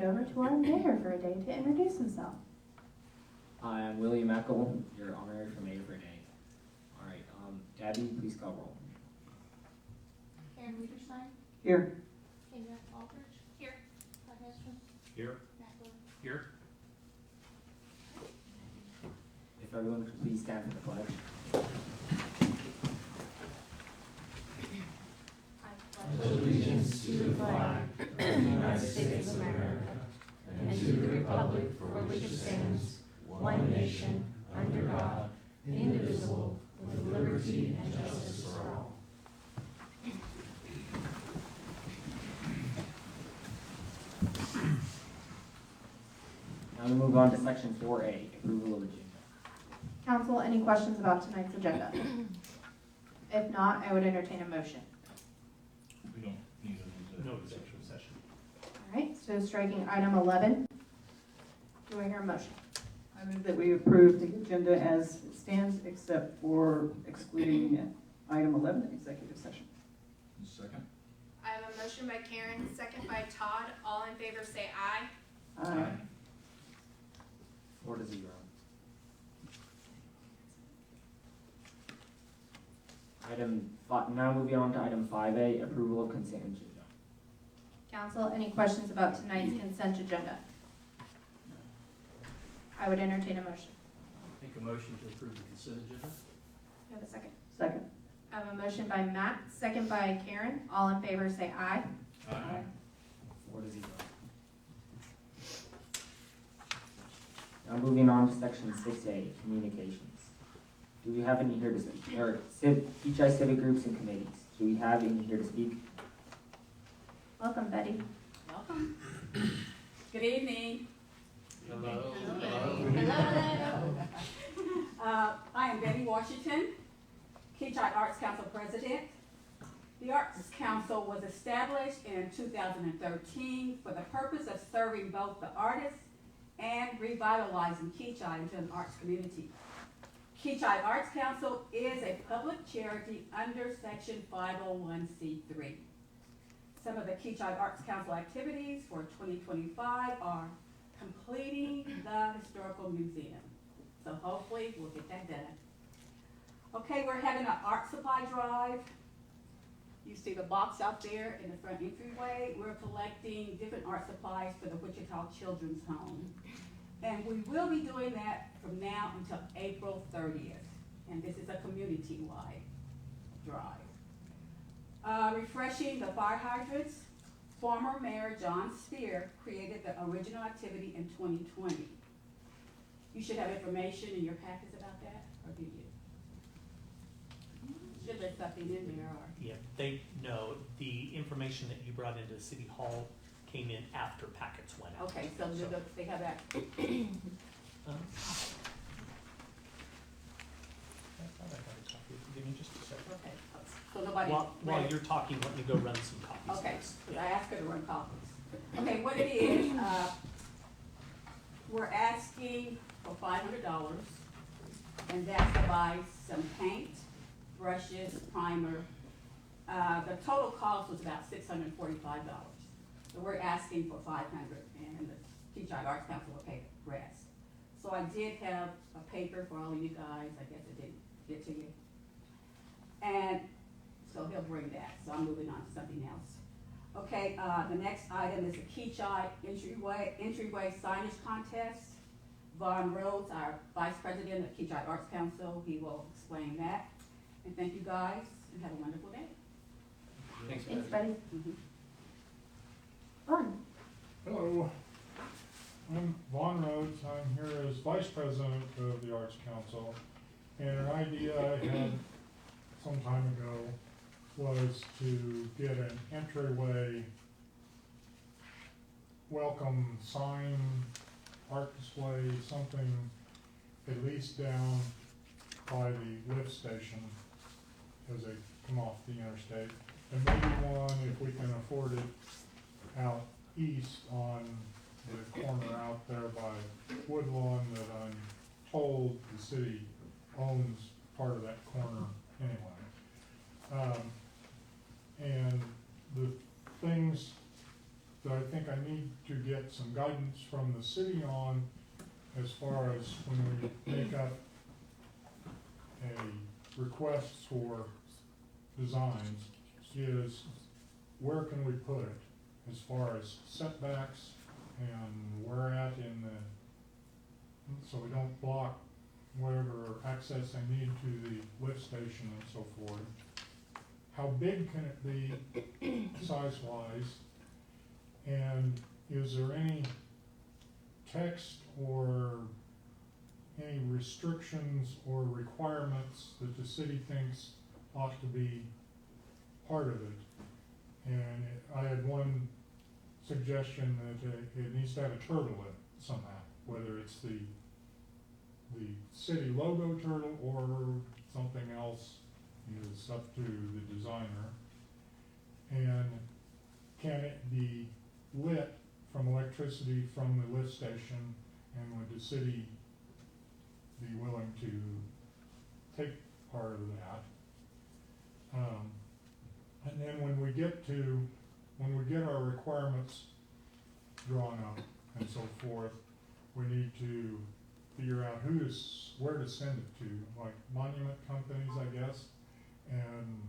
it over to our mayor for a day to introduce himself. Hi, I'm William Eckel, your honorary for mayor for a day. All right, Gabby, please call roll. Karen Wiederstein, Here. Kenya Aldridge. Here. Todd Hestrom. Here. Matt Wood. Here. If everyone could please stand for the pledge. I pledge allegiance to the flag of the United States of America and to the republic for which it stands, one nation, under God, indivisible, with liberty and justice for all. Now we move on to section 4A, approval of agenda. Council, any questions about tonight's agenda? If not, I would entertain a motion. We don't need no executive session. All right, so striking item 11. Do I hear a motion? I move that we approve the agenda as it stands, except for excluding item 11, executive session. Second. I have a motion by Karen, second by Todd. All in favor say aye. Aye. 4-0. Now moving on to item 5A, approval of consent agenda. Council, any questions about tonight's consent agenda? I would entertain a motion. Make a motion to approve the consent agenda. Do you have a second? Second. I have a motion by Matt, second by Karen. All in favor say aye. Aye. 4-0. Now moving on to section 6A, communications. Do we have any here to speak? Or Kechi civic groups and committees. Do we have any here to speak? Welcome, Betty. Welcome. Good evening. Hello. I am Betty Washington, Kechi Arts Council President. The Arts Council was established in 2013 for the purpose of serving both the artists and revitalizing Kechi into an arts community. Kechi Arts Council is a public charity under Section 501c3. Some of the Kechi Arts Council activities for 2025 are completing the historical museum. So hopefully we'll get that done. Okay, we're having an art supply drive. You see the box out there in the front entryway. We're collecting different art supplies for the Wichita Children's Home. And we will be doing that from now until April 30th. And this is a community-wide drive. Refreshing the fire hydrants. Former Mayor John Spear created the original activity in 2020. You should have information in your packets about that, or do you? Should there something in there, or? Yeah, the information that you brought into City Hall came in after packets went out. Okay, so they have that. I thought I got a copy. Give me just a second. Okay, so nobody. While you're talking, let me go run some copies. Okay, because I asked her to run copies. Okay, what it is, we're asking for $500, and that's to buy some paint, brushes, primer. The total cost was about $645. So we're asking for $500, and the Kechi Arts Council will pay the rest. So I did have a paper for all of you guys. I guess it didn't get to you. And so he'll bring that. So I'm moving on to something else. Okay, the next item is the Kechi entryway signage contest. Vaughn Rhodes, our Vice President of Kechi Arts Council, he will explain that. And thank you guys, and have a wonderful day. Thanks, Thanks, Betty. Mm-hmm. Vaughn. Hello, I'm Vaughn Rhodes. I'm here as Vice President of the Arts Council. And an idea I had some time ago was to get an entryway welcome sign, art display, something at least down by the lift station as they come off the interstate. And maybe one, if we can afford it, out east on the corner out there by Woodlawn that I'm told the city owns part of that corner anyway. And the things that I think I need to get some guidance from the city on as far as when we make up a request for designs is where can we put it as far as setbacks and where at in the, so we don't block whatever access I need to the lift station and so forth. How big can it be size-wise? And is there any text or any restrictions or requirements that the city thinks ought to be part of it? And I had one suggestion that it needs to have a turtle in it somehow, whether it's the city logo turtle or something else is up to the designer. And can it be lit from electricity from the lift station, and would the city be willing to take part of that? And then when we get our requirements drawn up and so forth, we need to figure out where to send it to, like monument companies, I guess, and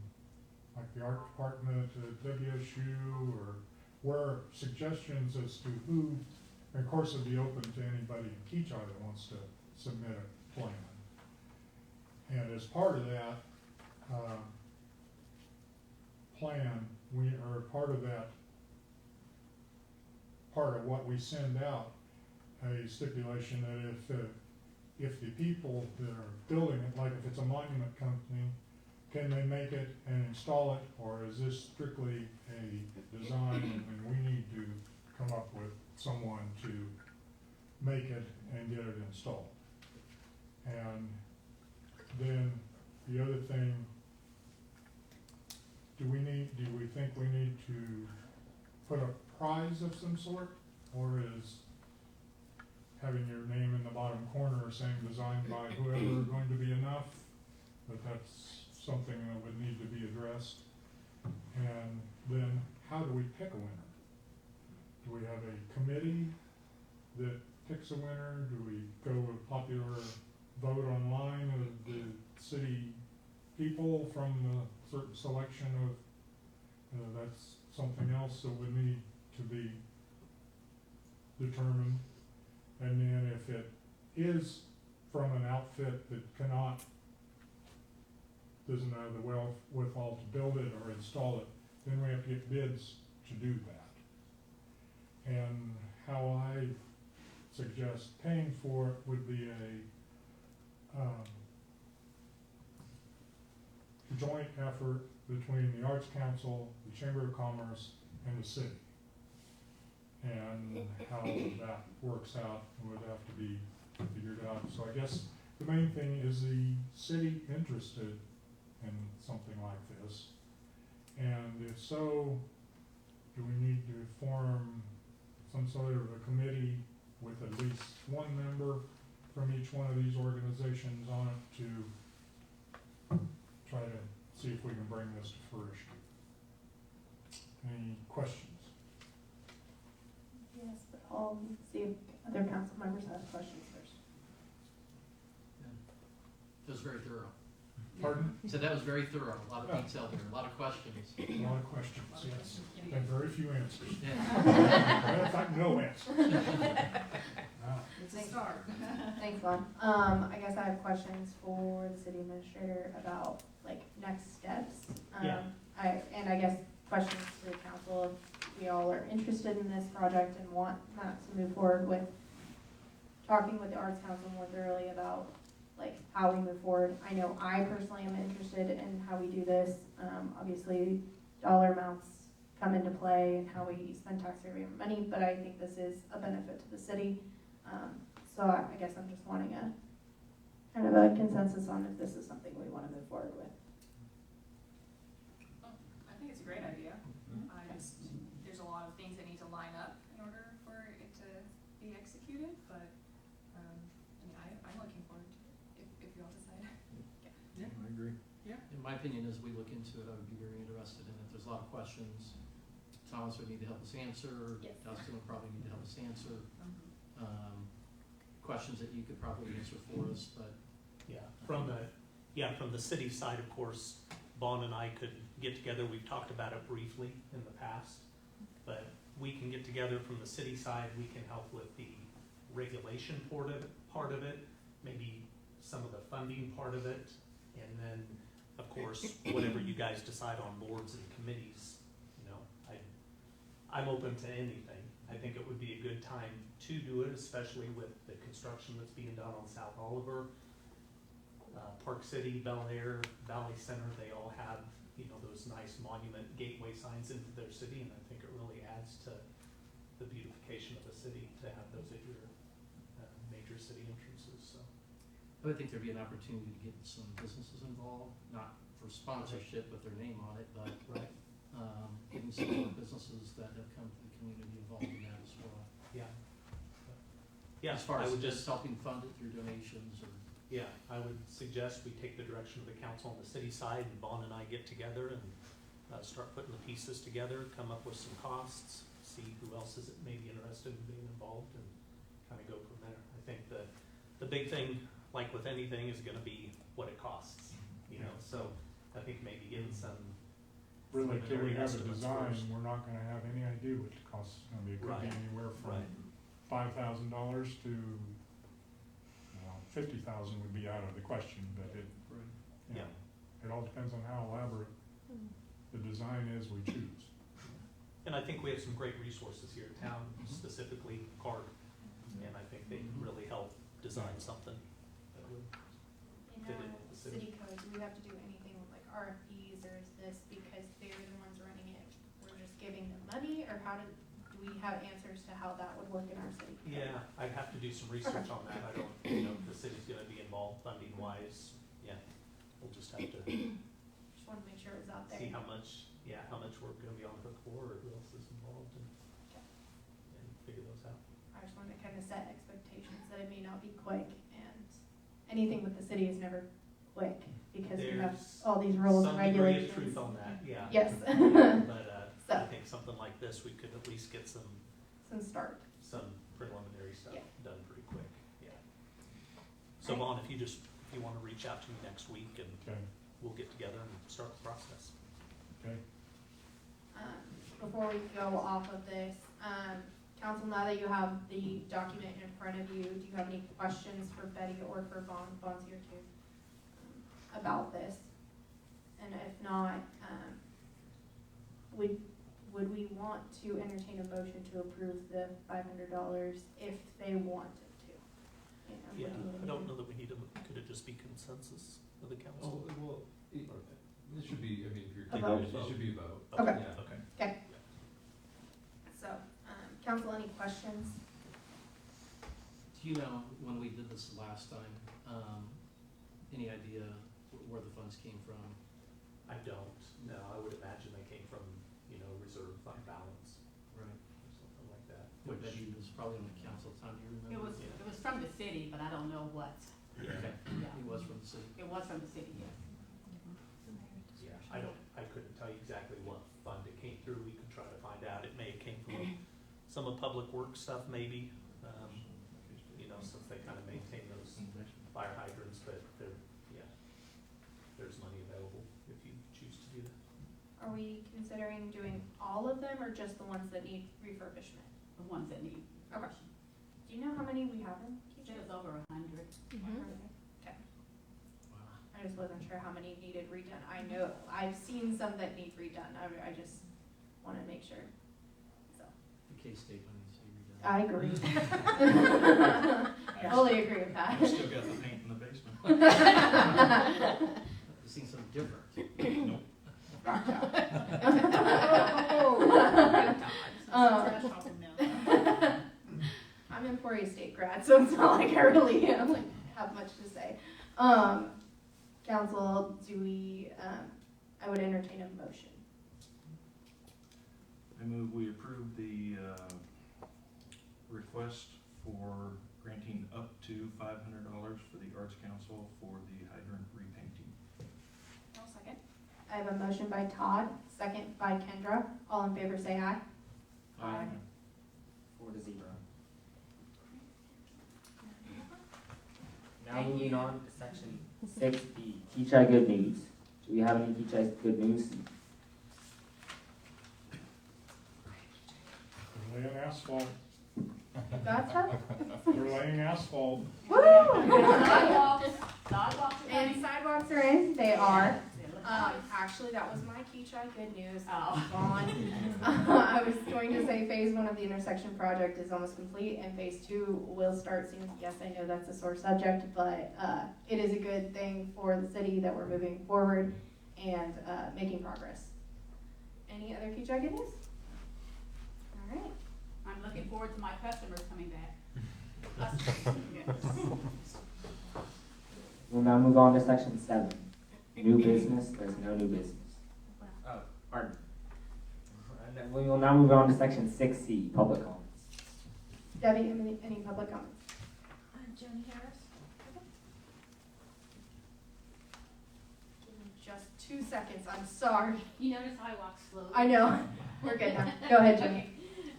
like the art department at WSU, or where suggestions as to who, and of course it'd be open to anybody in Kechi that wants to submit a plan. And as part of that plan, part of what we send out, a stipulation that if the people that are building it, like if it's a monument company, can they make it and install it, or is this strictly a design and we need to come up with someone to make it and get it installed? And then the other thing, do we think we need to put a prize of some sort, or is having your name in the bottom corner saying designed by whoever going to be enough? But that's something that would need to be addressed. And then how do we pick a winner? Do we have a committee that picks a winner? Do we go with popular vote online of the city people from a certain selection of, that's something else that would need to be determined. And then if it is from an outfit that doesn't have the wherewithal to build it or install it, then we have to get bids to do that. And how I suggest paying for it would be a joint effort between the Arts Council, the Chamber of Commerce, and the city. And how that works out would have to be figured out. So I guess the main thing is the city interested in something like this. And if so, do we need to form some sort of a committee with at least one member from each one of these organizations on it to try to see if we can bring this to fruition? Any questions? Yes, but I'll see if other council members have questions first. That was very thorough. Pardon? So that was very thorough, a lot Yeah. of detail there, a lot of questions. A lot of questions, yes, and very few answers. Yeah. Matter of fact, no answers. It's a start. Thanks, Lon. I guess I have questions for the city administrator about, like, next steps. Yeah. I guess questions to the council, if we all are interested in this project and want that to move forward with talking with the Arts Council more thoroughly about, like, how we move forward. I know I personally am interested in how we do this. Obviously, dollar amounts come into play and how we spend taxpayer money, but I think this is a benefit to the city. So I guess I'm just wanting a kind of a consensus on if this is something we want to move forward with. I think it's a great idea. There's a lot of things that need to line up in order for it to be executed, but, I'm looking forward to it, if you all decide. Yeah, I agree. In my opinion, as we look into it, I would be very interested in it. There's a lot of questions Thomas would need to help us answer. Yes. Dustin would probably need to help us answer. Questions that you could probably answer for us, but Yeah, from the city side, of course, Vaughn and I could get together. We've talked about it briefly in the past. But we can get together from the city side. We can help with the regulation part of it, maybe some of the funding part of it. And then, of course, whatever you guys decide on boards and committees, you know, I'm open to anything. I think it would be a good time to do it, especially with the construction that's being done on South Oliver. Park City, Bel Air, Valley Center, they all have, you know, those nice monument gateway signs into their city, and I think it really adds to the beautification of the city to have those at your major city entrances, so. I would think there'd be an opportunity to get some businesses involved, not for sponsorship with their name on it, but Right. getting some more businesses that have come to the community involved in that as well. Yeah. Yeah, As far I as would just helping fund it through donations or. Yeah, I would suggest we take the direction of the council on the city side, and Vaughn and I get together and start putting the pieces together, come up with some costs, see who else is maybe interested in being involved, and kind of go from there. I think the big thing, like with anything, is gonna be what it costs, you know, so I think maybe getting some Really, till we preliminary have a estimates design, first. we're not gonna have any idea what the cost is gonna be. It could be Right. anywhere from Right. $5,000 to, $50,000 would be out of the question, but it, you know, it all depends on how elaborate the design is we choose. And I think we have some great resources here in town, specifically CART, and I think they can really help design something that would In fit our in with the city. city code, do we have to do anything with like RFPs, or is this because they're the ones running it, we're just giving them money, or how do we have answers to how that would work in our city? Yeah, I'd have to do some research on that. I don't, know if the city's gonna be involved funding wise. Yeah, we'll just have to Just wanted to make sure it was out there. see how much we're gonna be on the hook for, or who else is involved, and figure those out. I just wanted to kind of set expectations that it may not be quick, and anything with the city is never quick, because we have There's all these rules and some degree regulations. of truth on that, yeah. Yes. But, So. I think something like this, we could at least get some Some preliminary stuff Yeah. done pretty quick, yeah. So Right. Vaughn, if you wanna reach out to me next week, and Okay, we'll get together and start the process. okay. Before we go off of this, council, now that you have the document in front of you, do you have any questions for Betty or for Vaughn? Vaughn's here too, about this. And if not, would we want to entertain a motion to approve the $500 if they wanted to? You know, Yeah, what do you I don't need? know that we need could it just be consensus of the Oh, council? well, it should be, I mean, if you're A taking it, vote. it should be a vote. Okay. Yeah. Okay. So, council, any questions? Do you know, when we did this last time, any idea where the funds came from? I don't, no, I would imagine they came from, reserve fund balance, Right. or something like that. Which Betty was probably on the council at the time, do you remember? It was from the city, but I don't know what. Yeah, Yeah. It was from the city. It was from the city, yes. yeah, I couldn't tell you exactly what fund it came through, we could try to find out, it may have came from some of Public Works stuff maybe, since they kind of maintain those fire hydrants, but there's money available if you choose to do that. Are we considering doing all of them, or just the ones that need refurbishment? The ones that need. Okay. Do you know how many we have in Kechi? There's over 100. Okay. Wow. I just wasn't sure how many needed redone. I know, I've seen some that need redone. I just wanna make sure, so. The K-State one needs to be redone. I agree. I fully agree with that. I've still got the paint in the basement. I've seen some different. Nope. I'm Emporia State grad, so it's not like I really have much to say. Council, I would entertain a motion. I move we approve the request for granting up to $500 for the Arts Council for the hydrant repainting. I'll second. I have a motion by Todd, second by Kendra. All in favor say aye. Aye. 4-0. Now moving on to section 6B, Kechi good news. Do we have any Kechi good news? We're laying asphalt. Got some? We're laying asphalt. Woo! Sidewalks are And coming. sidewalks are in, they are. Actually, that was my Kechi good news. Oh. Gone. I was going to say phase 1 of the intersection project is almost complete and phase 2 will start soon. Yes, I know that's a sore subject, but it is a good thing for the city that we're moving forward and making progress. Any other Kechi good news? All right. I'm looking forward to my customers coming back. We'll now move on to section 7, new business. There's no new business. Oh, pardon. And then we will now move on to section 6C, public comments. Debbie, any public comments? Joni Harris. Give me just 2 seconds, I'm sorry. You notice I walk slowly. I know. We're good now. Go ahead, Jimmy. Okay.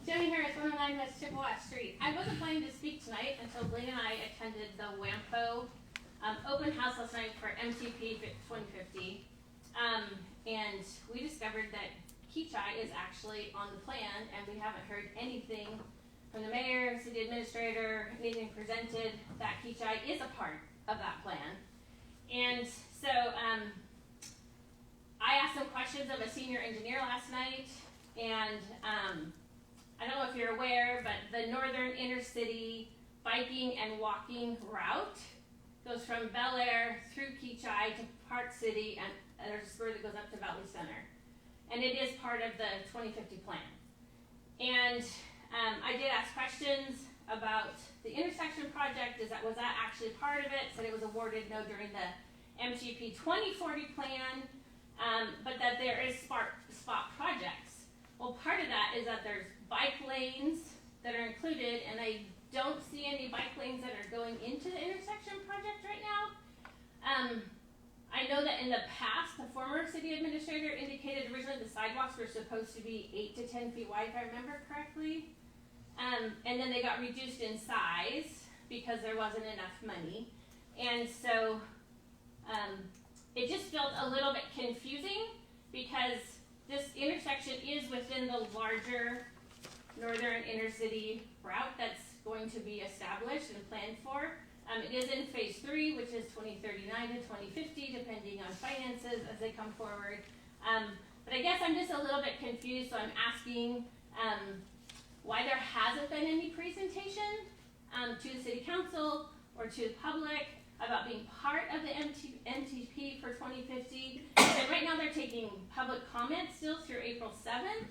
Joni Harris, 109 West Chippewa Street. I wasn't planning to speak tonight until Blaine and I attended the WAMPO open house last night for MTP 2050. And we discovered that Kechi is actually on the plan, and we haven't heard anything from the mayor, city administrator, anything presented that Kechi is a part of that plan. And so I asked some questions of a senior engineer last night, and I don't know if you're aware, but the northern intercity biking and walking route goes from Bel Air through Kechi to Park City, and there's a spur that goes up to Valley Center. And it is part of the 2050 plan. And I did ask questions about the intersection project. Was that actually part of it? Said it was awarded no during the MGP 2040 plan, but that there is spot projects. Well, part of that is that there's bike lanes that are included, and I don't see any bike lanes that are going into the intersection project right now. I know that in the past, the former city administrator indicated originally the sidewalks were supposed to be 8 to 10 feet wide, if I remember correctly. And then they got reduced in size because there wasn't enough money. And so it just felt a little bit confusing because this intersection is within the larger northern intercity route that's going to be established and planned for. It is in phase 3, which is 2039 to 2050, depending on finances as they come forward. But I guess I'm just a little bit confused, so I'm asking why there hasn't been any presentation to the city council or to the public about being part of the MTP for 2050. And right now they're taking public comments still through April 7th.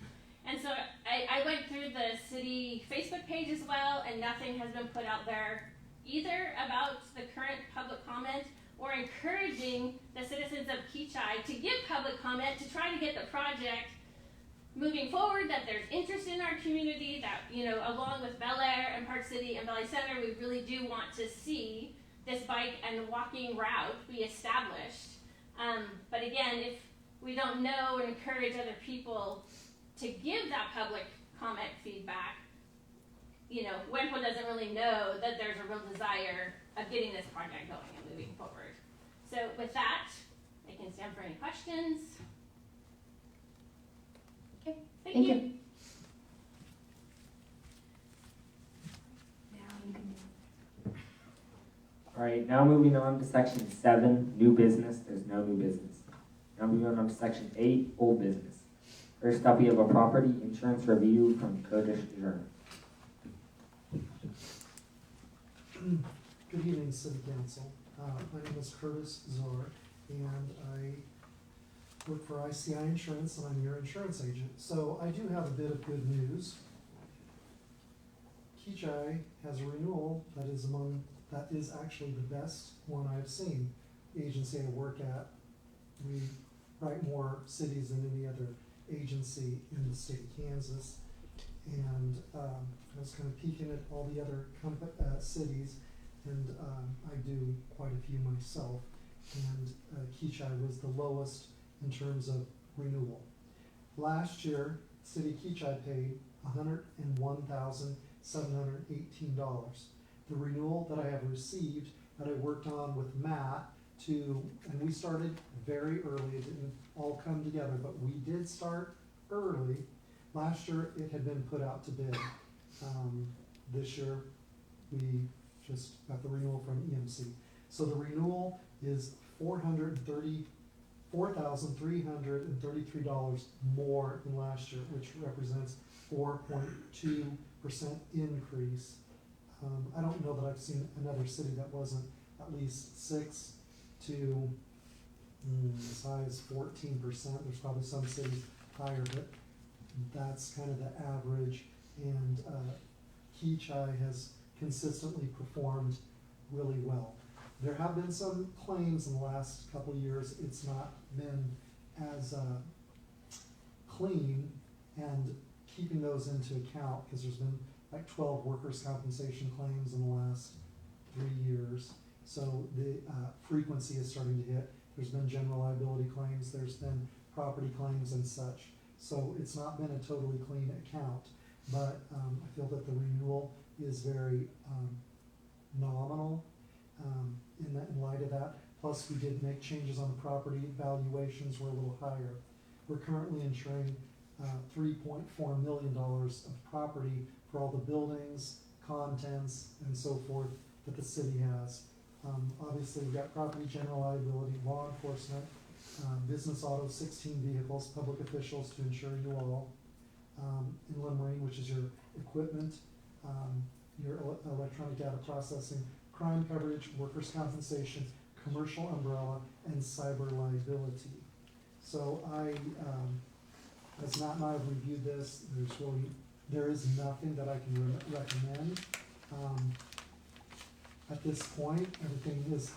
And so I went through the city Facebook page as well, and nothing has been put out there either about the current public comment or encouraging the citizens of Kechi to give public comment to try to get the project moving forward, that there's interest in our community, that, you know, along with Bel Air and Park City and Valley Center, we really do want to see this bike and walking route be established. But again, if we don't know and encourage other people to give that public comment feedback, you know, WEMPO doesn't really know that there's a real desire of getting this project going and moving forward. So with that, I can stand for any questions. Okay, Thank thank you. you. Now you can do. All right, now moving on to section 7, new business. There's no new business. Now moving on to section 8, old business. First up, we have a property insurance review from Kurdish Journal. Good evening, City Council. My name is Curtis Zor, and I work for ICI Insurance, and I'm your insurance agent. So I do have a bit of good news. Kechi has a renewal that is actually the best one I've seen. The agency I work at, we write more cities than any other agency in the state of Kansas. And I was kind of peeking at all the other cities, and I do quite a few myself. And Kechi was the lowest in terms of renewal. Last year, City of Kechi paid $101,718. The renewal that I have received, that I worked on with Matt and we started very early, it didn't all come together, but we did start early. Last year, it had been put out to bid. This year, we just got the renewal from EMC. So the renewal is $434,333 more than last year, which represents 4.2% increase. I don't know that I've seen another city that wasn't at least 6 to as high as 14%. There's probably some cities higher, but that's kind of the average. And Kechi has consistently performed really well. There have been some claims in the last couple of years. It's not been as clean, and keeping those into account, because there's been like 12 workers' compensation claims in the last 3 years. So the frequency is starting to hit. There's been general liability claims, there's been property claims and such. So it's not been a totally clean account, but I feel that the renewal is very nominal in light of that. Plus, we did make changes on the property valuations, were a little higher. We're currently insuring $3.4 million of property for all the buildings, contents, and so forth that the city has. Obviously, we've got property, general liability, law enforcement, business auto, 16 vehicles, public officials to insure you all, inland marine, which is your equipment, your electronic data processing, crime coverage, workers' compensation, commercial umbrella, and cyber liability. So as Matt and I have reviewed this, there is nothing that I can recommend. At this point, everything is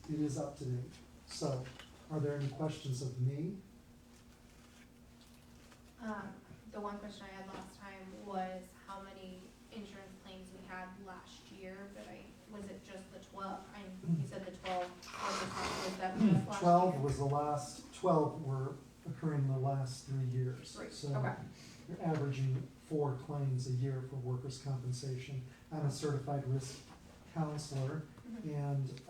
it is up to date. So, are there any questions of me? The one question I had last time was how many insurance claims we had last year, but was it just the 12? You said the 12, was that just last 12 year? was the last, 12 were occurring in the last 3 years. Right, So okay. you're averaging 4 claims a year for workers' compensation. I'm a certified risk counselor, and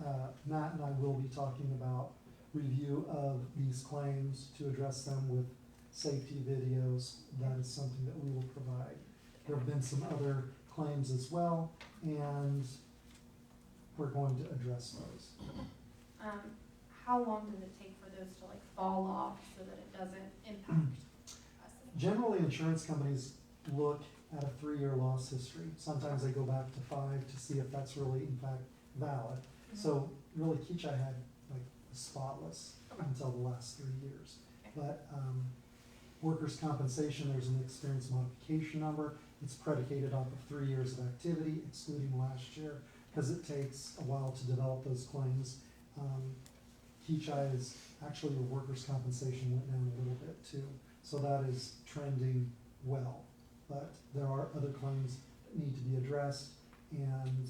Matt and I will be talking about review of these claims to address them with safety videos. That is something that we will provide. There have been some other claims as well, and we're going to address those. How long does it take for those to like fall off so that it doesn't impact us? Generally, insurance companies look at a 3-year loss history. Sometimes they go back to 5 to see if that's really in fact valid. So really, Kechi had like spotless until the last 3 years. But workers' compensation, there's an experience modification number. It's predicated off of 3 years of activity, excluding last year, because it takes a while to develop those claims. Kechi is actually, the workers' compensation went down a little bit too. So that is trending well. But there are other claims that need to be addressed, and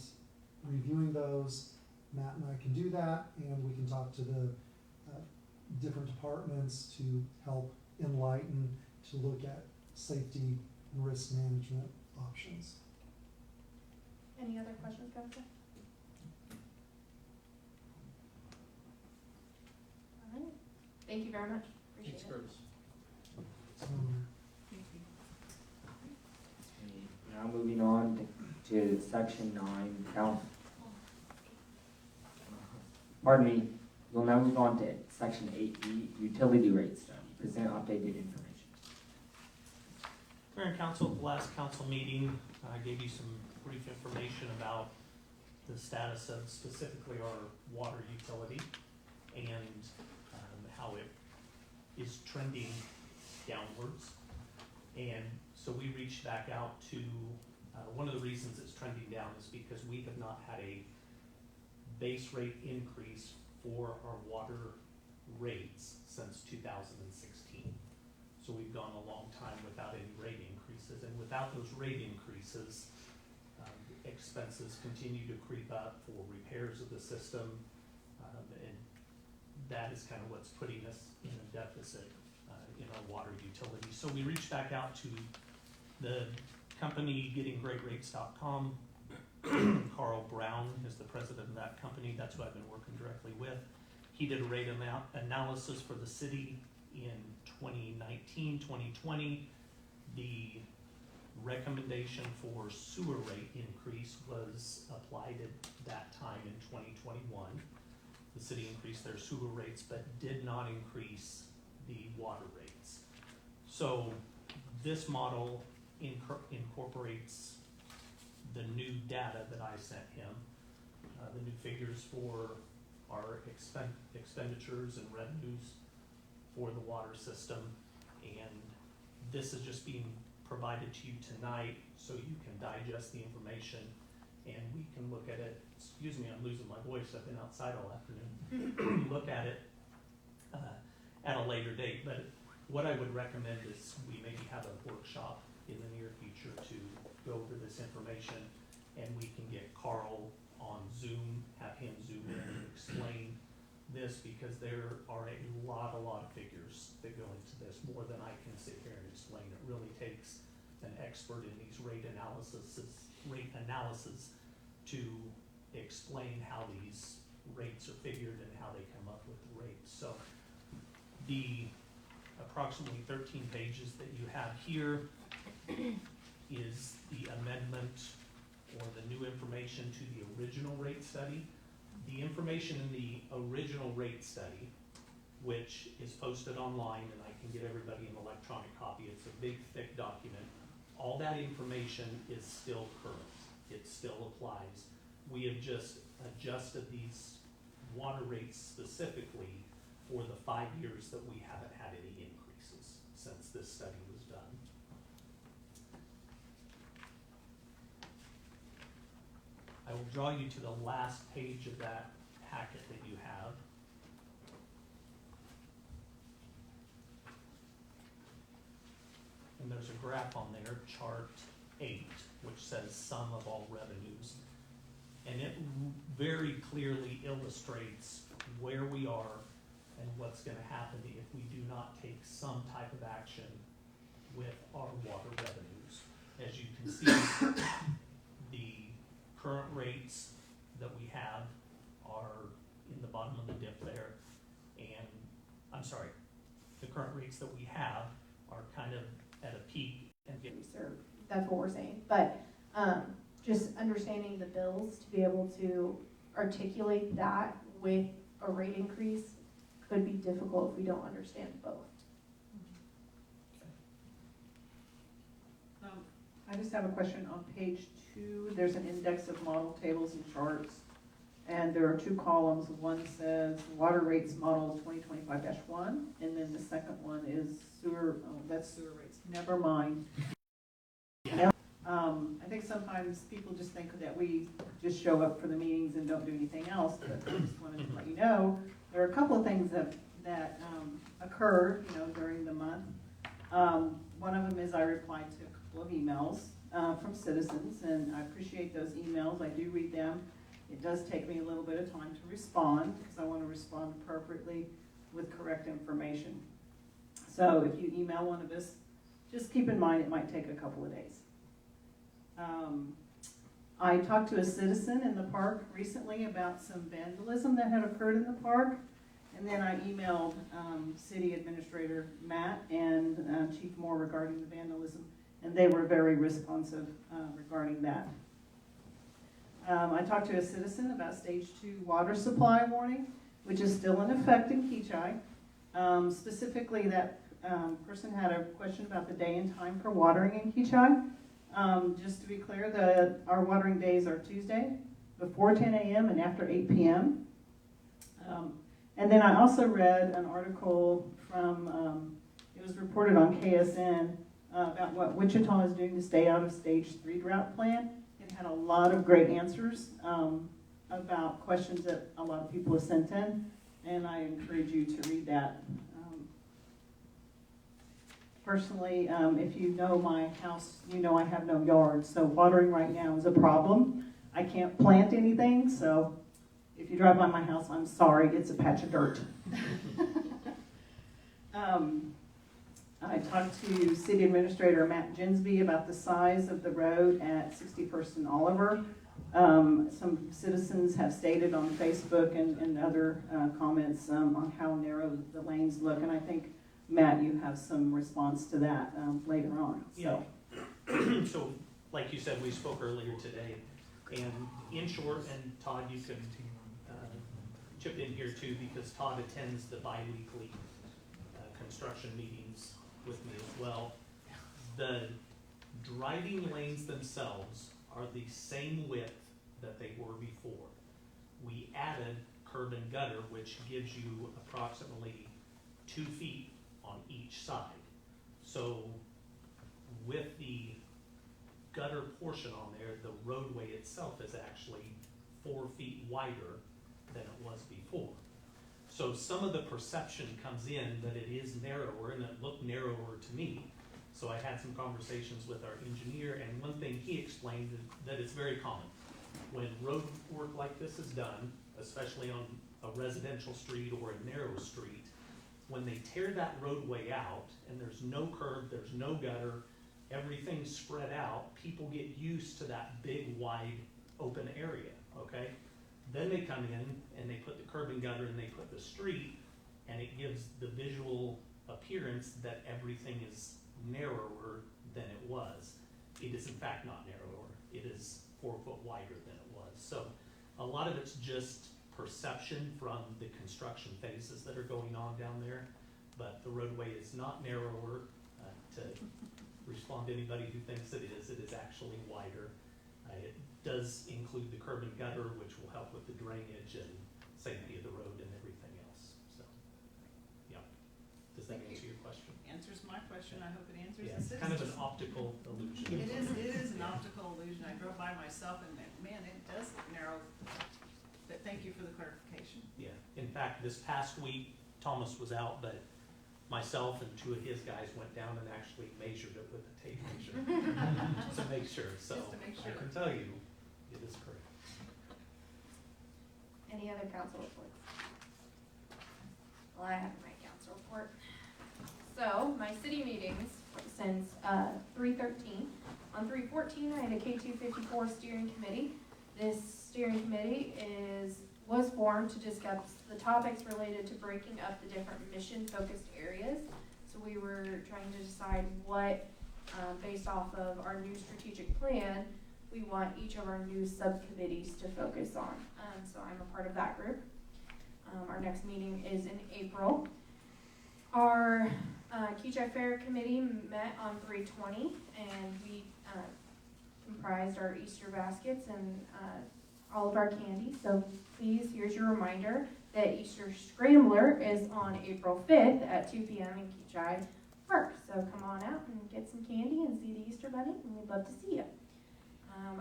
reviewing those, Matt and I can do that, and we can talk to the different departments to help enlighten, to look at safety and risk management options. Any other questions, Council? All right. Thank you very much. Appreciate Thanks, it. Curtis. Now moving on to section 9, pardon me, we'll now move on to section 8E, utility rate study, present updated information. Mayor and Council, at the last council meeting, I gave you some brief information about the status of specifically our water utility and how it is trending downwards. And so we reached back out to, one of the reasons it's trending down is because we have not had a base rate increase for our water rates since 2016. So we've gone a long time without any rate increases, and without those rate increases, expenses continue to creep up for repairs of the system, and that is kind of what's putting us in a deficit in our water utility. So we reached back out to the company gettinggreatrates.com. Carl Brown is the president of that company. That's who I've been working directly with. He did a rate analysis for the city in 2019, 2020. The recommendation for sewer rate increase was applied at that time in 2021. The city increased their sewer rates but did not increase the water rates. So this model incorporates the new data that I sent him, the new figures for our expenditures and revenues for the water system, and this is just being provided to you tonight so you can digest the information and we can look at it. Excuse me, I'm losing my voice, I've been outside all afternoon. Look at it at a later date, but what I would recommend is we maybe have a workshop in the near future to go over this information, and we can get Carl on Zoom, have him Zoom in and explain this, because there are a lot of figures that go into this, more than I can sit here and explain. It really takes an expert in these rate analysis to explain how these rates are figured and how they come up with the rates. So the approximately 13 pages that you have here is the amendment or the new information to the original rate study. The information in the original rate study, which is posted online, and I can get everybody an electronic copy, it's a big, thick document. All that information is still current. It still applies. We have just adjusted these water rates specifically for the 5 years that we haven't had any increases since this study was done. I will draw you to the last page of that packet that you have. And there's a graph on there, chart 8, which says sum of all revenues. And it very clearly illustrates where we are and what's going to happen if we do not take some type of action with our water revenues. As you can see, the current rates that we have are in the bottom of the dip there, and I'm sorry, the current rates that we have are kind of at a peak and get Reserve. That's what we're saying, but just understanding the bills to be able to articulate that with a rate increase could be difficult if we don't understand both. I just have a question on page 2. There's an index of model tables and charts, and there are 2 columns. One says water rates model 2025-1, and then the second one is sewer. Oh, that's sewer rates. Never mind. I think sometimes people just think that we just show up for the meetings and don't do anything else, but I just wanted to let you know there are a couple of things that occur, during the month. One of them is I replied to a couple of emails from citizens, and I appreciate those emails. I do read them. It does take me a little bit of time to respond because I want to respond appropriately with correct information. So if you email one of us, just keep in mind it might take a couple of days. I talked to a citizen in the park recently about some vandalism that had occurred in the park, and then I emailed City Administrator Matt and Chief Moore regarding the vandalism, and they were very responsive regarding that. I talked to a citizen about stage 2 water supply warning, which is still in effect in Kechi. Specifically, that person had a question about the day and time for watering in Kechi. Just to be clear, our watering days are Tuesday before 10 a.m. and after 8 p.m. And then I also read an article from, it was reported on KSN about what Wichita is doing to stay out of stage 3 drought plan. It had a lot of great answers about questions that a lot of people have sent in, and I encourage you to read that. Personally, if you know my house, you know I have no yard, so watering right now is a problem. I can't plant anything, so if you drive by my house, I'm sorry, it's a patch of dirt. I talked to City Administrator Matt Ginsby about the size of the road at 61st and Oliver. Some citizens have stated on Facebook and other comments on how narrow the lanes look, and I think, Matt, you have some response to that later on. Yeah. So, like you said, we spoke earlier today, and in short, and Todd, you can chip in here too, because Todd attends the bi-weekly construction meetings with me as well. The driving lanes themselves are the same width that they were before. We added curb and gutter, which gives you approximately 2 feet on each side. So with the gutter portion on there, the roadway itself is actually 4 feet wider than it was before. So some of the perception comes in that it is narrower, and it looked narrower to me. So I had some conversations with our engineer, and one thing he explained is that it's very common. When road work like this is done, especially on a residential street or a narrow street, when they tear that roadway out and there's no curb, there's no gutter, everything's spread out, people get used to that big, wide, open area, okay? Then they come in and they put the curb and gutter and they put the street, and it gives the visual appearance that everything is narrower than it was. It is in fact not narrower. It is 4 foot wider than it was. So a lot of it's just perception from the construction phases that are going on down there, but the roadway is not narrower. To respond to anybody who thinks it is actually wider. It does include the curb and gutter, which will help with the drainage and safety of the road and everything else. So, yeah. Does that answer your question? Answers my question. I hope it answers Yeah, the it's kind of an citizens'. optical illusion. It is an optical illusion. I drove by myself and man, it does look narrow. But thank you for the clarification. Yeah. In fact, this past week, Thomas was out, but myself and 2 of his guys went down and actually measured it with a tape measure to make sure. So Just to make sure. I can tell you, it is correct. Any other council reports? Well, I have my council report. So, my city meetings since 3/13. On 3/14, I had a K254 steering committee. This steering committee was formed to discuss the topics related to breaking up the different mission-focused areas. So we were trying to decide what, based off of our new strategic plan, we want each of our new subcommittees to focus on. So I'm a part of that group. Our next meeting is in April. Our Kechi Fair Committee met on 3/20, and we comprised our Easter baskets and all of our candy. So please, here's your reminder that Easter Scrambler is on April 5th at 2 p.m. in Kechi Park. So come on out and get some candy and see the Easter Bunny, and we'd love to see you.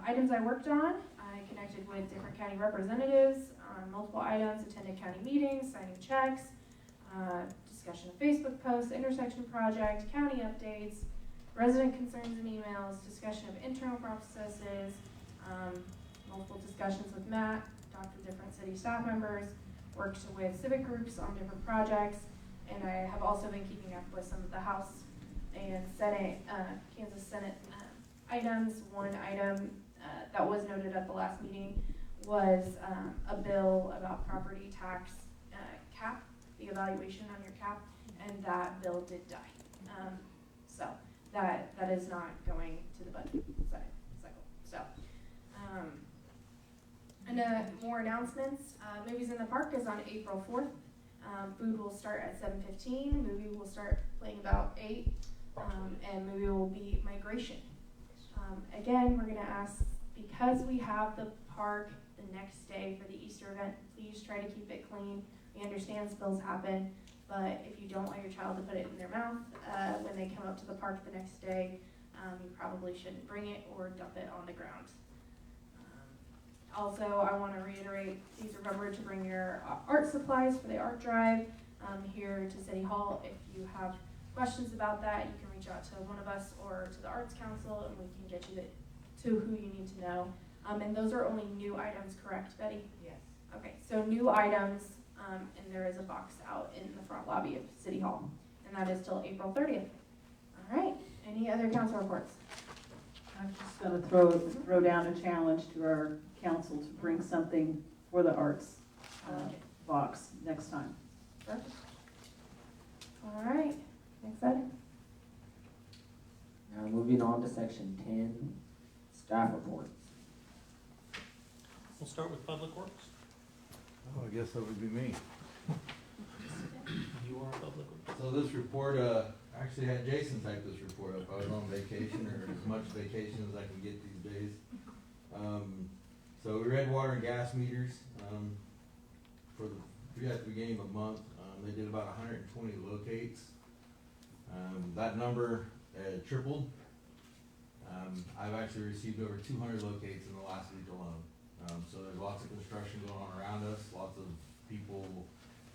Items I worked on, I connected with different county representatives on multiple items, attended county meetings, signing checks, discussion of Facebook posts, intersection project, county updates, resident concerns and emails, discussion of internal processes, multiple discussions with Matt, talked to different city staff members, worked with civic groups on different projects, and I have also been keeping up with some of the House and Senate, Kansas Senate items. One item that was noted at the last meeting was a bill about property tax cap, the evaluation on your cap, and that bill did die. So that is not going to the budget cycle. So, and more announcements. Movies in the Park is on April 4th. Food will start at 7:15. Movie will start playing about 8, and movie will be Migration. Again, we're going to ask, because we have the park the next day for the Easter event, please try to keep it clean. We understand spills happen, but if you don't want your child to put it in their mouth when they come up to the park the next day, you probably shouldn't bring it or dump it on the ground. Also, I want to reiterate, please remember to bring your art supplies for the art drive here to City Hall. If you have questions about that, you can reach out to one of us or to the Arts Council, and we can get you to who you need to know. And those are only new items, correct, Betty? Yes. Okay, so new items, and there is a box out in the front lobby of City Hall, and that is till April 30th. All right, any other council reports? I'm just gonna throw down a challenge to our council to bring something for the arts box next time. Perfect. All right, next item. Now moving on to section 10, staff reports. We'll start with Public Works. Oh, I guess that would be me. You are Public Works. So this report, actually had Jason type this report up. I was on vacation, or as much vacation as I can get these days. So we read water and gas meters, at the beginning of the month. They did about 120 locates. That number tripled. I've actually received over 200 locates in the last week alone. So there's lots of construction going on around us, lots of people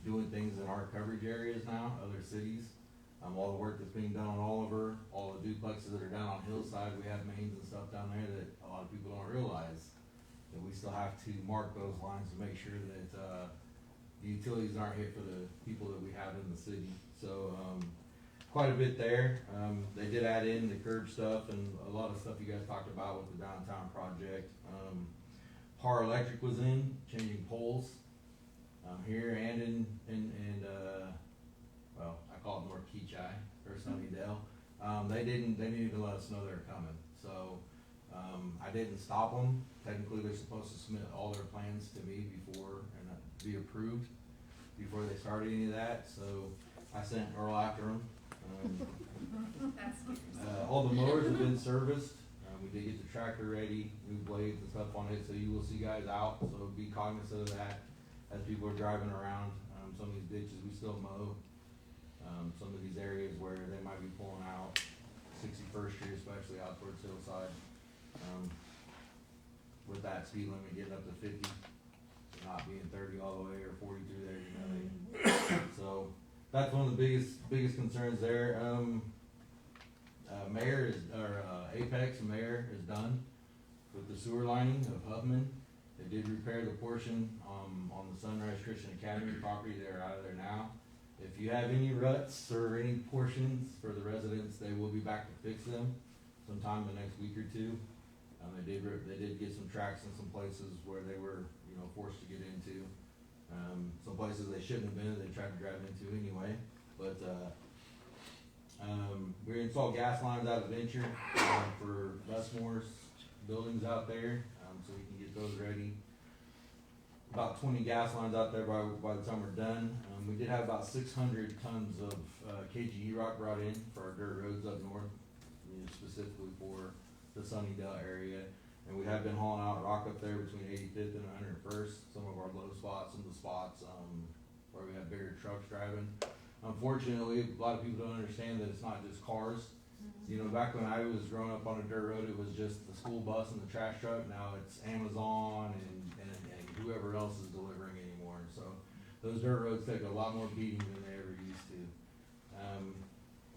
doing things in our coverage areas now, other cities. All the work that's being done on Oliver, all the duplexes that are down on Hillside, we have mains and stuff down there that a lot of people don't realize. That we still have to mark those lines to make sure that, the utilities aren't hit for the people that we have in the city. So, quite a bit there. They did add in the curb stuff and a lot of stuff you guys talked about with the downtown project. Par Electric was in, changing poles, here and well, I call it North Kechi or Sunnydale. They didn't even let us know they were coming. So, I didn't stop them. Technically, they're supposed to submit all their plans to me before and be approved before they started any of that. So I sent Earl after them. All the mowers have been serviced. We did get the tractor ready, new blades and stuff on it, so you will see guys out. So be cognizant of that as people are driving around. Some of these ditches we still mow. Some of these areas where they might be pulling out, 61st Street, especially out towards Hillside. With that speed limit getting up to 50, not being 30 all the way or 40 through there, you know. So that's one of the biggest concerns there. Apex and Mayor is done with the sewer lining of Hubman. They did repair the portion on the Sunrise Christian Academy property. They're out of there now. If you have any ruts or any portions for the residents, they will be back to fix them sometime the next week or two. They did get some tracks in some places where they were, forced to get into. Some places they shouldn't have been, they tried to drive into anyway. But we installed gas lines out of Venture for Busmore's buildings out there, so we can get those ready. About 20 gas lines out there by the time we're done. We did have about 600 tons of KGE rock brought in for our dirt roads up north, specifically for the Sunnydale area. And we have been hauling out rock up there between 85th and 101st, some of our low spots, some of the spots where we have bigger trucks driving. Unfortunately, a lot of people don't understand that it's not just cars. Back when I was growing up on a dirt road, it was just the school bus and the trash truck. Now it's Amazon and whoever else is delivering anymore. So those dirt roads take a lot more beating than they ever used to.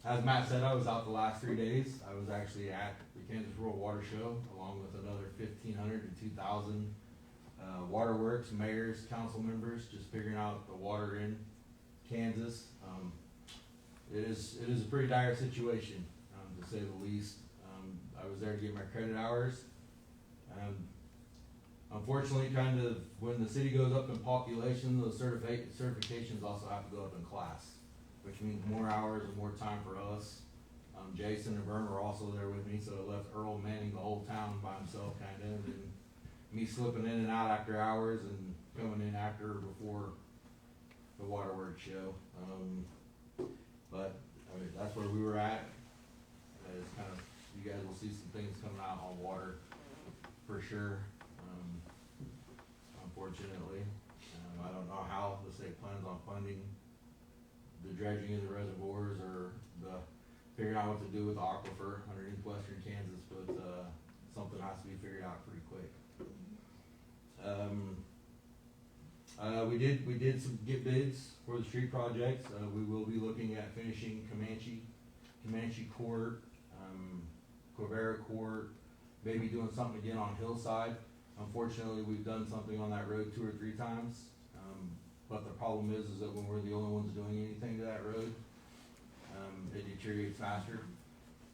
As Matt said, I was out the last 3 days. I was actually at the Kansas Rural Water Show, along with another 1,500 to 2,000 waterworks, mayors, council members, just figuring out the water in Kansas. It is a pretty dire situation, to say the least. I was there to get my credit hours. Unfortunately, kind of when the city goes up in population, those certifications also have to go up in class, which means more hours and more time for us. Jason and Vern were also there with me, so it left Earl manning the whole town by himself, kind of, and me slipping in and out after hours and coming in after or before the waterworks show. But that's where we were at. It's kind of, you guys will see some things coming out on water for sure. Unfortunately, I don't know how the state plans on funding the dredging of the reservoirs or figuring out what to do with the aquifer underneath western Kansas, but something has to be figured out pretty quick. We did get bids for the street projects. We will be looking at finishing Comanche Court, Quivera Court, maybe doing something again on Hillside. Unfortunately, we've done something on that road 2 or 3 times, but the problem is that when we're the only ones doing anything to that road, it deteriorates faster.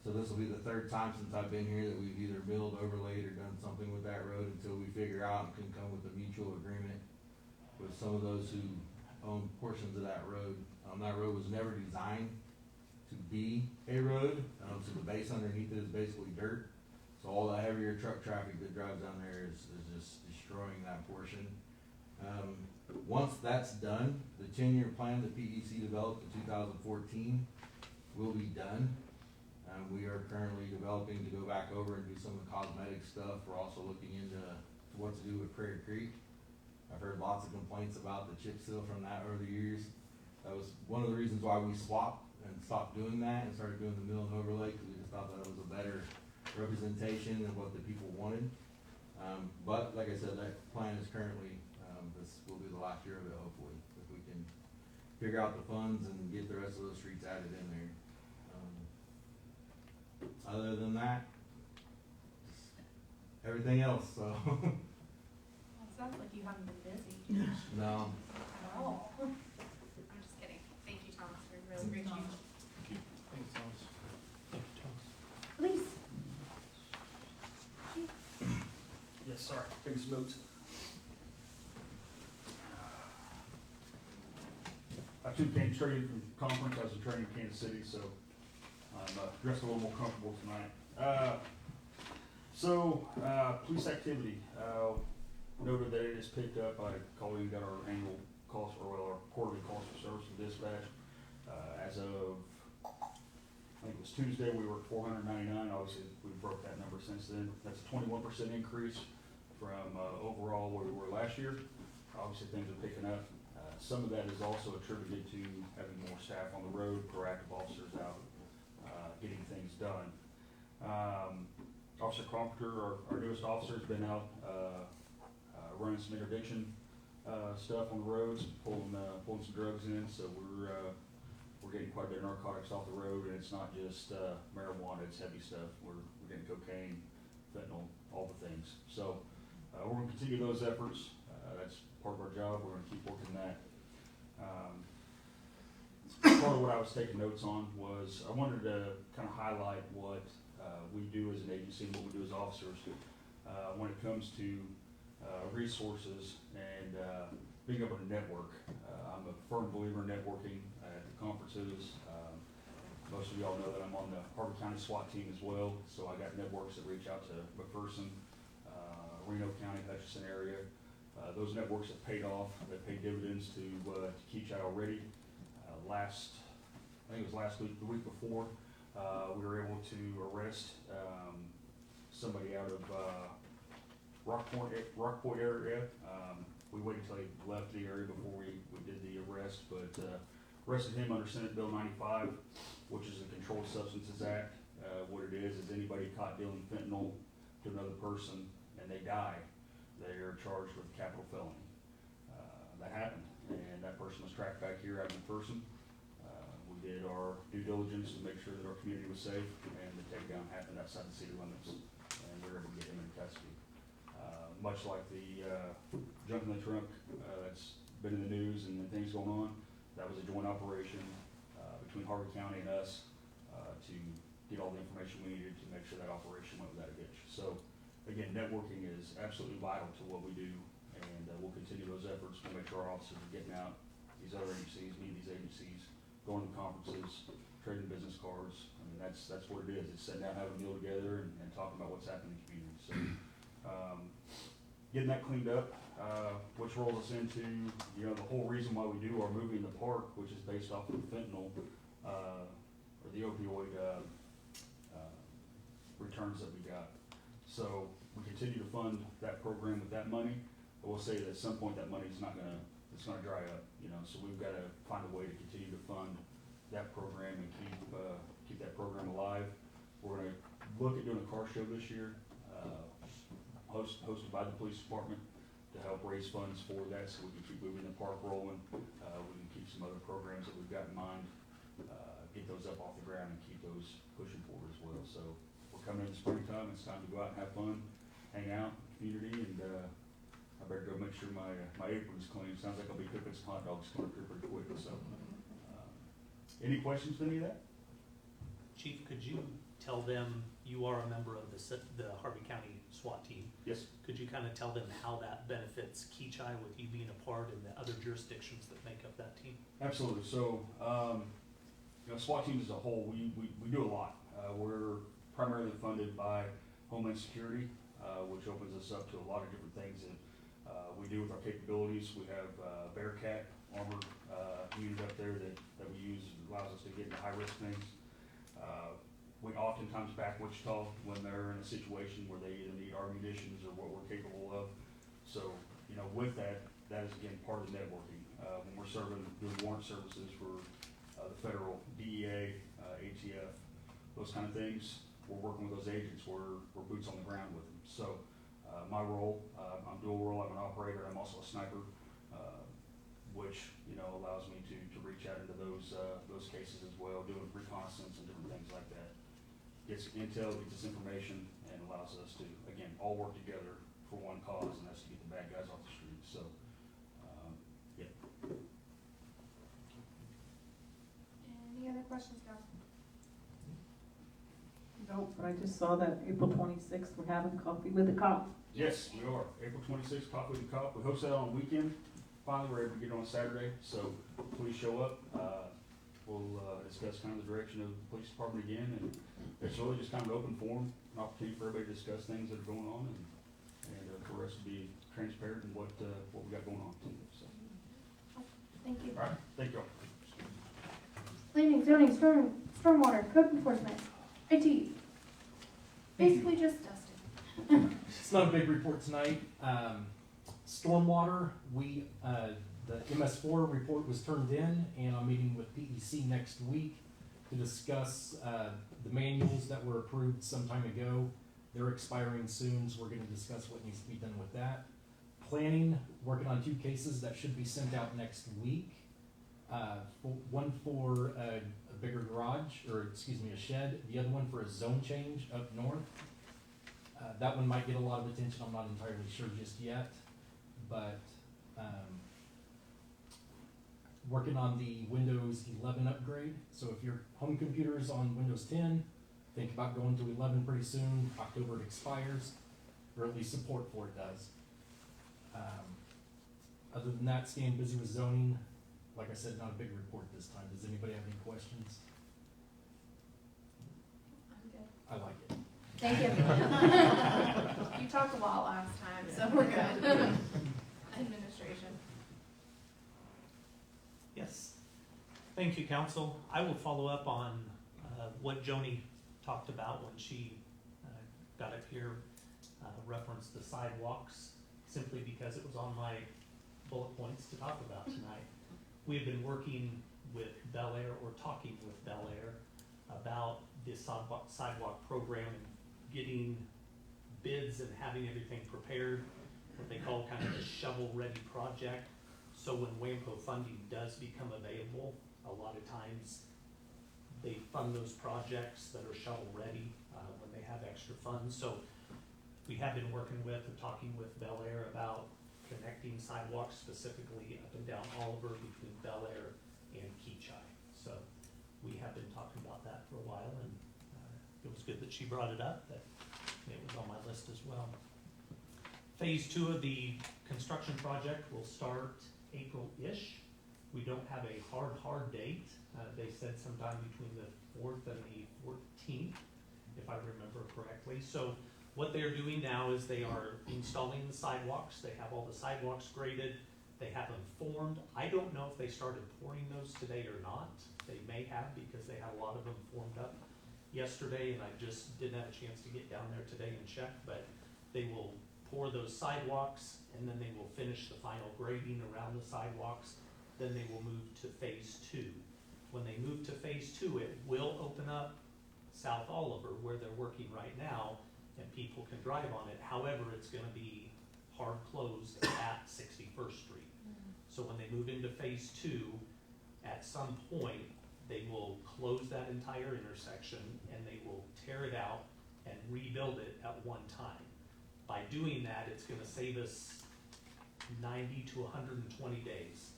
So this will be the third time since I've been here that we've either milled, overlaid, or done something with that road until we figure out and can come with a mutual agreement with some of those who own portions of that road. That road was never designed to be a road, so the base underneath it is basically dirt. So all the heavier truck traffic that drives down there is just destroying that portion. Once that's done, the 10-year plan that PEC developed in 2014 will be done. We are currently developing to go back over and do some of the cosmetic stuff. We're also looking into what to do with Prairie Creek. I've heard lots of complaints about the chip seal from that over the years. That was one of the reasons why we swapped and stopped doing that and started doing the mill and overlay, because we just thought that it was a better representation of what the people wanted. But like I said, that plan is currently, this will be the last year of it, hopefully, if we can figure out the funds and get the rest of those streets added in there. Other than that, just everything else, so. Well, it sounds like you haven't been busy No. at all. I'm just kidding. Thank you, Thomas, for really great you. Thanks, Thomas. Please. Yes, sorry, taking some notes. I too came straight in from the conference. I was in training in Kansas City, so I'm dressed a little more comfortable tonight. Police activity, noted that it has picked up. I called in, got our annual cost, or well, our quarterly cost for service and dispatch. As of, I think it was Tuesday, we were at $499. Obviously, we broke that number since then. That's a 21% increase from overall where we were last year. Obviously, things are picking up. Some of that is also attributed to having more staff on the road, proactive officers out, getting things done. Officer Carpenter, our newest officer, has been out running some interdiction stuff on the roads, pulling some drugs in. So we're getting quite a bit of narcotics off the road, and it's not just marijuana; it's heavy stuff. We're getting cocaine, fentanyl, all the things. So we're going to continue those efforts. That's part of our job. We're going to keep working that. Part of what I was taking notes on was I wanted to kind of highlight what we do as an agency and what we do as officers when it comes to resources and being able to network. I'm a firm believer in networking at the conferences. Most of y'all know that I'm on the Harvard County SWAT team as well, so I got networks that reach out to McPherson, Reno County, Hutchinson area. Those networks have paid off. They've paid dividends to Kechi already. I think it was last week, the week before, we were able to arrest somebody out of Rockport area. We waited until he left the area before we did the arrest, but arrested him under Senate Bill 95, which is the Controlled Substances Act. What it is anybody caught dealing fentanyl to another person and they die, they are charged with a capital felony. That happened, and that person was tracked back here out in person. We did our due diligence to make sure that our community was safe, and the takedown happened outside the city limits, and we were able to get him in custody. Much like the junk in the trunk that's been in the news and things going on, that was a joint operation between Harvard County and us to get all the information we needed to make sure that operation went without a hitch. So again, networking is absolutely vital to what we do, and we'll continue those efforts. We'll make sure our officers are getting out these other agencies, meeting these agencies, going to conferences, trading business cards. I mean, that's what it is. It's sitting down, having a meal together, and talking about what's happening in the community. So getting that cleaned up, which rolls us into, the whole reason why we do our movie in the park, which is based off of fentanyl, or the opioid returns that we got. So we continue to fund that program with that money, but we'll say that at some point that money's it's gonna dry up, so we've gotta find a way to continue to fund that program and keep that program alive. We're gonna look at doing a car show this year, hosted by the police department to help raise funds for that, so we can keep moving the park rolling. We can keep some other programs that we've got in mind, get those up off the ground and keep those pushing forward as well. So we're coming in the springtime. It's time to go out and have fun, hang out, community, and I better go make sure my apron's clean. Sounds like I'll be cooking some hot dogs coming up here pretty quick. So, any questions to any of that? Chief, could you tell them you are a member of the Harvey County SWAT team. Yes. Could you kind of tell them how that benefits Kechi with you being a part and the other jurisdictions that make up that team? Absolutely. So, SWAT team as a whole, we do a lot. We're primarily funded by Homeland Security, which opens us up to a lot of different things that we do with our capabilities. We have Bearcat armored unit up there that we use, allows us to get into high-risk things. We oftentimes back Wichita when they're in a situation where they either need our munitions or what we're capable of. So, with that is again part of the networking. When we're doing warrant services for the federal DEA, ATF, those kind of things, we're working with those agents. We're boots on the ground with them. So, my role, I'm dual role. I'm an operator. I'm also a sniper, which allows me to reach out into those cases as well, doing reconnaissance and different things like that. Gets intel, gets us information, and allows us to, again, all work together for one cause, and that's to get the bad guys off the street. So, yeah. Any other questions, Council? Nope, but I just saw that April 26th, we're having coffee with the cop. Yes, we are. April 26th, Coffee with the Cop. We host that on the weekend. Finally, we're able to get it on Saturday, so please show up. We'll discuss kind of the direction of the police department again, and it's really just kind of an open forum, an opportunity for everybody to discuss things that are going on, and for us to be transparent in what we got going on. So. Thank you. All right, thank you all. Planning, zoning, stormwater, code enforcement, IT. Basically just Dustin. It's not a big report tonight. Stormwater, the MS4 report was turned in, and I'm meeting with PEC next week to discuss the manuals that were approved some time ago. They're expiring soon, so we're going to discuss what needs to be done with that. Planning, working on 2 cases that should be sent out next week. One for a bigger garage, a shed. The other one for a zone change up north. That one might get a lot of attention. I'm not entirely sure just yet, but working on the Windows 11 upgrade. So if your home computer is on Windows 10, think about going to 11 pretty soon. October it expires, or at least support for it does. Other than that, staying busy with zoning. Like I said, not a big report this time. Does anybody have any questions? I'm good. I like it. Thank you. You talked a lot last time, so we're good. Administration. Yes. Thank you, Council. I will follow up on what Joni talked about when she got up here, referenced the sidewalks, simply because it was on my bullet points to talk about tonight. We have been working with Bel Air, or talking with Bel Air, about this sidewalk program and getting bids and having everything prepared, what they call kind of a shovel-ready project. So when WAMPO funding does become available, a lot of times they fund those projects that are shovel-ready when they have extra funds. So we have been working with and talking with Bel Air about connecting sidewalks specifically up and down Oliver between Bel Air and Kechi. So we have been talking about that for a while, and it was good that she brought it up, that it was on my list as well. Phase 2 of the construction project will start April-ish. We don't have a hard date. They said sometime between the 4th and the 14th, if I remember correctly. So what they're doing now is they are installing the sidewalks. They have all the sidewalks graded. They have them formed. I don't know if they started pouring those today or not. They may have, because they had a lot of them formed up yesterday, and I just didn't have a chance to get down there today and check, but they will pour those sidewalks, and then they will finish the final grading around the sidewalks. Then they will move to phase 2. When they move to phase 2, it will open up South Oliver, where they're working right now, and people can drive on it. However, it's going to be hard closed at 61st Street. So when they move into phase 2, at some point, they will close that entire intersection, and they will tear it out and rebuild it at one time. By doing that, it's going to save us 90 to 120 days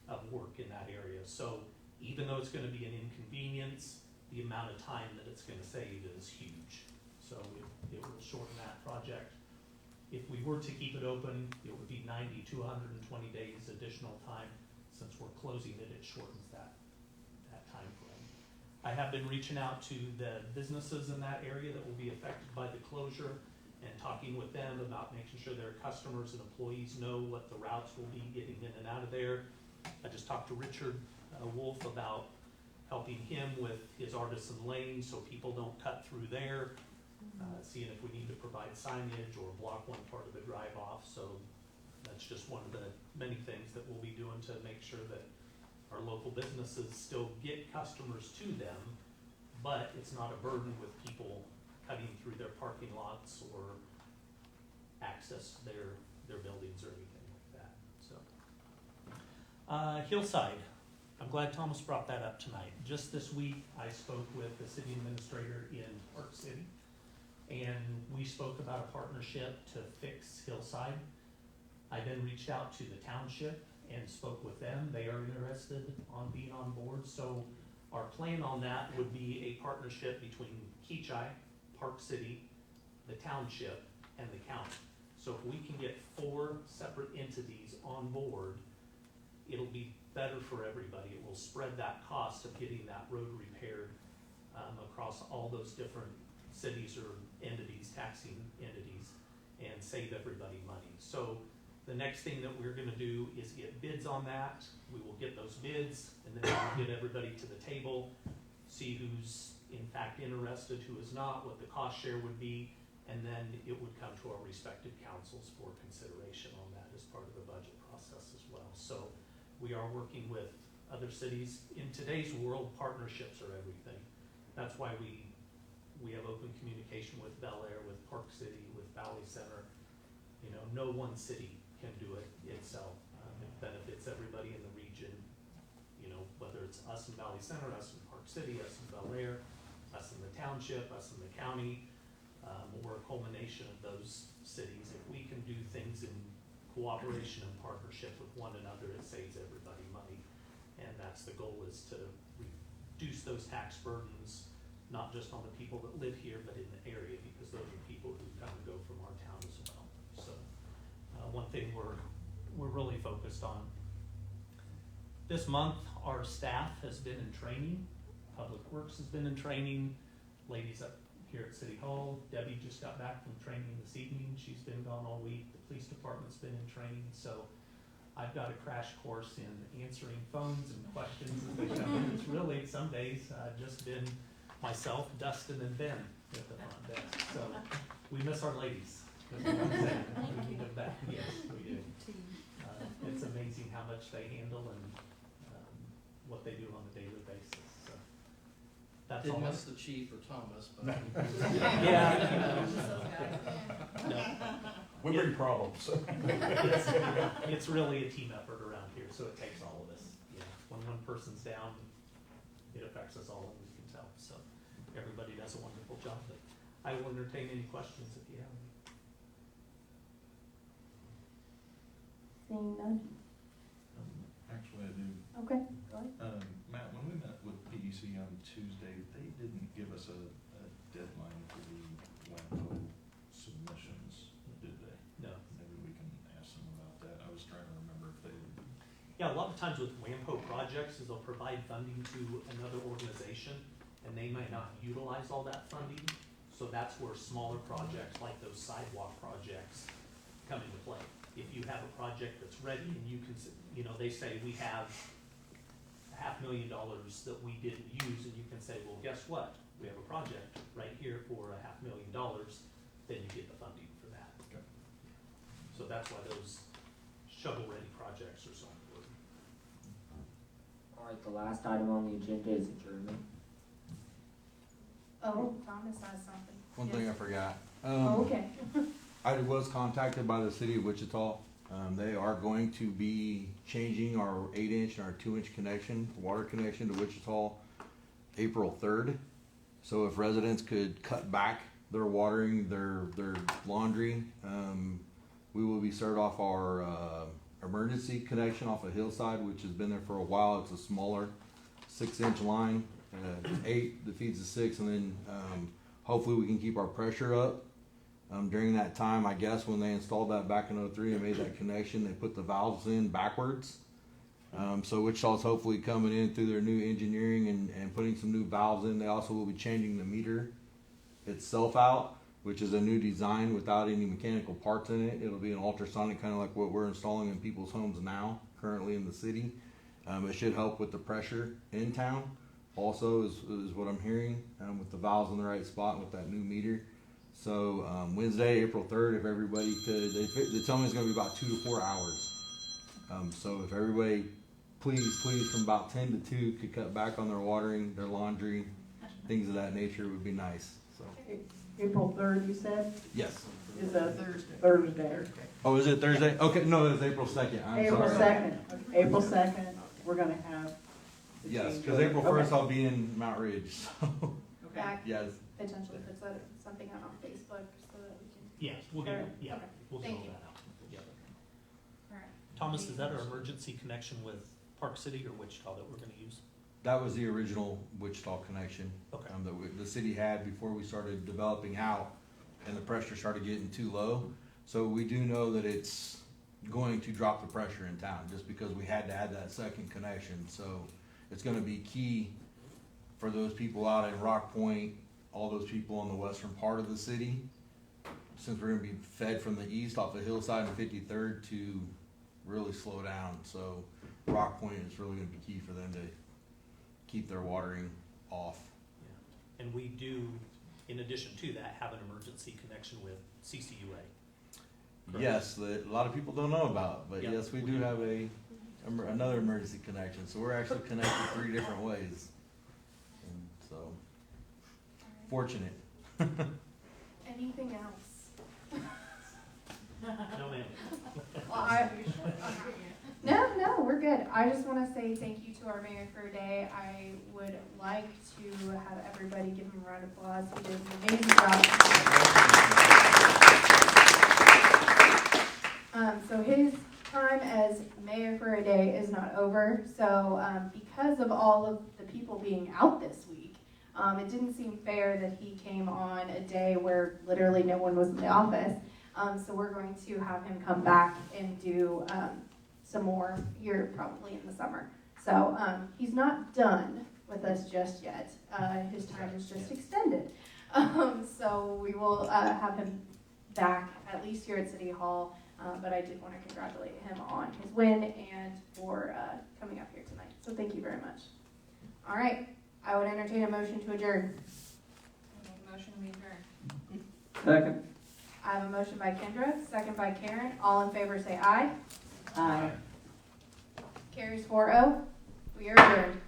of work in that area. So even though it's going to be an inconvenience, the amount of time that it's gonna save is huge. So it will shorten that project. If we were to keep it open, it would be 90 to 120 days additional time. Since we're closing it, it shortens that time frame. I have been reaching out to the businesses in that area that will be affected by the closure and talking with them about making sure their customers and employees know what the routes will be getting in and out of there. I just talked to Richard Wolf about helping him with his artisan lane so people don't cut through there, seeing if we need to provide signage or block one part of the drive off. So that's just one of the many things that we'll be doing to make sure that our local businesses still get customers to them, but it's not a burden with people cutting through their parking lots or access to their buildings or anything like that. So, Hillside, I'm glad Thomas brought that up tonight. Just this week, I spoke with the city administrator in Park City, and we spoke about a partnership to fix Hillside. I then reached out to the township and spoke with them. They are interested on being on board. So our plan on that would be a partnership between Kechi, Park City, the township, and the county. So if we can get 4 separate entities on board, it'll be better for everybody. It will spread that cost of getting that road repaired across all those different cities or entities, taxing entities, and save everybody money. So the next thing that we're gonna do is get bids on that. We will get those bids, and then we'll get everybody to the table, see who's in fact interested, who is not, what the cost share would be, and then it would come to our respective councils for consideration on that as part of the budget process as well. So we are working with other cities. In today's world, partnerships are everything. That's why we have open communication with Bel Air, with Park City, with Valley Center. You know, no one city can do it itself. It benefits everybody in the region, you know, whether it's us in Valley Center, us in Park City, us in Bel Air, us in the township, us in the county, or a culmination of those cities. If we can do things in cooperation and partnership with one another, it saves everybody money. And that's the goal, is to reduce those tax burdens, not just on the people that live here, but in the area, because those are people who come and go from our town as well. So one thing we're really focused on. This month, our staff has been in training. Public Works has been in training. Ladies up here at City Hall, Debbie just got back from training this evening. She's been gone all week. The police department's been in training. So I've got a crash course in answering phones and questions as they come in. It's really, some days, just been myself, Dustin, and Ben at the front desk. So we miss our ladies. That's what I'm saying. We need them back. Yes, we do. It's amazing how much they handle and what they do on a daily basis. So that's all. Didn't miss the chief or Thomas, but. Yeah. No. We bring problems. It's really a team effort around here, so it takes all of us. Yeah. When one person's down, it affects us all, and we can tell. So everybody does a wonderful job. But I will entertain any questions if you have any. Seeing none? Actually, I do. Okay, go ahead. Matt, when we met with PEC on Tuesday, they didn't give us a deadline for the WAMPO submissions, did they? No. Maybe we can ask them about that. I was trying to remember if they. Yeah, a lot of times with WAMPO projects is they'll provide funding to another organization, and they might not utilize all that funding. So that's where smaller projects like those sidewalk projects come into play. If you have a project that's ready and you can, you know, they say we have $500,000 that we didn't use, and you can say, well, guess what? We have a project right here for $500,000, then you get the funding for that. Okay. So that's why those shovel-ready projects are so important. All right, the last item on the agenda is adjournment. Oh, Thomas has something. One thing I forgot. Oh, okay. I was contacted by the city of Wichita. They are going to be changing our 8-inch and our 2-inch connection, water connection to Wichita, April 3rd. So if residents could cut back their watering, their laundry, we will be started off our emergency connection off of Hillside, which has been there for a while. It's a smaller 6-inch line. 8 that feeds the 6, and then hopefully we can keep our pressure up. During that time, I guess when they installed that back in 03 and made that connection, they put the valves in backwards. So Wichita's hopefully coming in through their new engineering and putting some new valves in. They also will be changing the meter itself out, which is a new design without any mechanical parts in it. It'll be an ultrasonic, kind of like what we're installing in people's homes now, currently in the city. It should help with the pressure in town. Also, is what I'm hearing, with the valves in the right spot with that new meter. So Wednesday, April 3rd, if everybody could, they tell me it's going to be about 2 to 4 hours. So if everybody, please, from about 10 to 2 could cut back on their watering, their laundry, things of that nature would be nice. So April 3rd, you said? yes. Is a Thursday. Oh, is it Thursday? Okay, no, it's April 2nd. I'm April sorry. 2nd. April 2nd, we're gonna have. the Yes, change because order. April 1st Okay. I'll be in Mount Ridge. So Okay. yes. Potentially puts something out on Facebook so that we can. Yes, we'll get, Alright, yeah, okay. we'll get Thank all you. that out. Yep. Alright. Thomas, is that our emergency connection with Park City or Wichita that we're gonna use? That was the original Wichita connection. Okay. That the city had before we started developing out, and the pressure started getting too low. So we do know that it's going to drop the pressure in town, just because we had to add that second connection. So it's gonna be key for those people out in Rock Point, all those people on the western part of the city, since we're gonna be fed from the east off of Hillside and 53rd to really slow down. So Rock Point is really gonna be key for them to keep their watering off. Yeah. And we do, in addition to that, have an emergency connection with CCUA. Correct. Yes, that a lot of people don't know about, but Yeah. yes, we do have another emergency connection. So we're actually connected 3 different ways. And so fortunate. Anything else? No, ma'am. Well, no, we're good. I just want to say thank you to our mayor for a day. I would like to have everybody give him a round of applause. He did an amazing job. So his time as mayor for a day is not over. So because of all of the people being out this week, it didn't seem fair that he came on a day where literally no one was in the office. So we're going to have him come back and do some more here probably in the summer. So he's not done with us just yet. His time is just extended. So we will have him back at least here at City Hall. But I did want to congratulate him on his win and for coming up here tonight. So thank you very much. All right. I would entertain a motion to adjourn. Make a motion, we adjourn. Second. I have a motion by Kendra, second by Karen. All in favor say aye. Aye. Carries 4-0. We are adjourned.